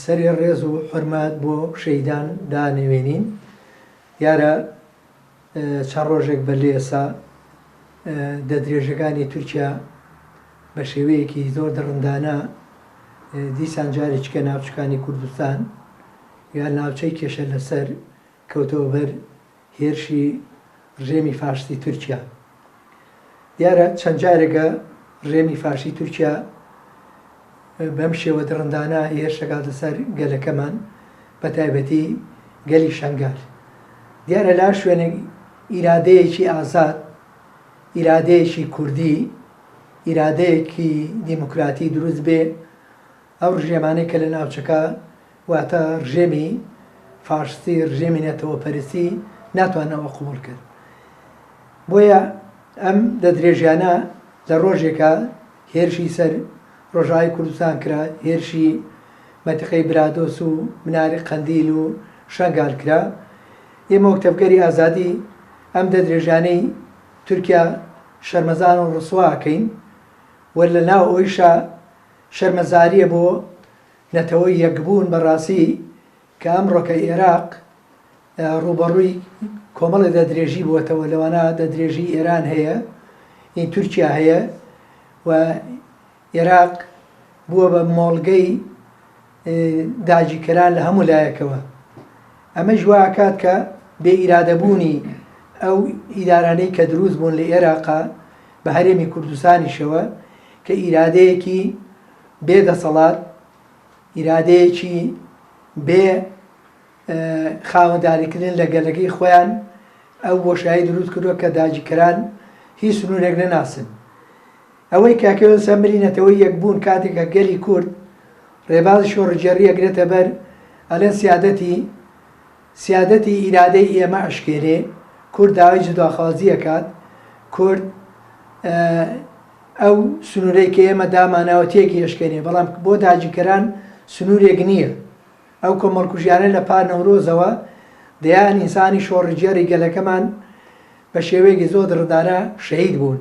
سەری ڕێز و حورمات بۆ شەیدان دانەوێنین. دیارە چەند ڕۆژێک بەلێ ئێستا دەدرێژەکانی تورکیا بە شێوەیەکی زۆر دڕندانە دیسان جارێککە ناوچەکانی کوردستان یا ناوچەی کێشە لەسەر کەوتەوە بەر هێرشی ڕژێمی فاشستی تورکیا. دیارە چەند جارێکە ڕێمی فاشی تورکیا بەم شێوە دڕندانە هێرشەکە لەسەر گەلەکەمان بە تایبەتی گەلی شەنگال. دیارە لا شوێنێک ئیرادەیەکی ئازاد، ئیرادەیەکی کوردی، ئیرادەیەکی دیموکراتی دروست بێ، ئەو ڕژێمانەی کە لە ناوچەکە واتە ڕژێمی فاشستی، ڕژێمی نەتەوەپەرستی ناتوانەوە قبوڵ کرد. بۆیە ئەم دەدرێژیانە لە ڕۆژێکە هێرشی سەر ڕۆژاوی کوردستان کرا، هێرشی مەتیقەی برادۆس و مناری قەندیل و شەنگال کرا. ئێمە وەکتەبگەری ئازادی ئەم دەدرێژانەی تورکیا شەرمەزان و ڕسواکەین، وە لە ناو ئەویشە شەرمەزاریە بۆ نەتەوەی یەکبوون بەڕاستی کە ئەمڕۆکە عێراق ڕوبەڕووی کۆمەڵی دەدرێژی بووەتەوە. لەوانە دەدرێژی ئێران هەیە، ئین تورکیا هەیە، و عێراق بووە بە مۆڵگەی داگیرکەران لە هەموو لایەکەوە. ئەمە ژواکات کە بێ ئیرادەبوونی ئەو ئیدارانەی کە دروست بوون لە عێراقا بە هەرێمی کوردستانیشەوە کە ئیرادەیەکی بێدەسەڵات، ئیرادەیەکی بێ خاوەنداریکردن لە گەلەکەی خۆیان ئەو بۆشایی دروست کردووە کە داگیرکەران هیچ سنوورێک نەناسن. ئەوەی کاکەوە سەمرینەتەوەی یەکبوون کاتێکە گەلی کورد ڕێبازی شۆڕجێڕی ئەگرێتە بەر ئەلێن سیادەتی ئیرادەی ئێمە ئەشکێرێ، کورد داوای جوداخوازی ئەکات، کورد ئەو سنوورەی کە ئێمە دامانەوە تێکی ئەشکێنێ، بەڵام بۆ داگیرکەران سنوورێک نییە. ئەو کۆمەڵکوژیانە لە پار نەورۆزەوە دەیان ئینسانی شۆڕجێڕی گەلەکەمان بە شێوەیەکی زۆر دڕدانە شەهید بوون.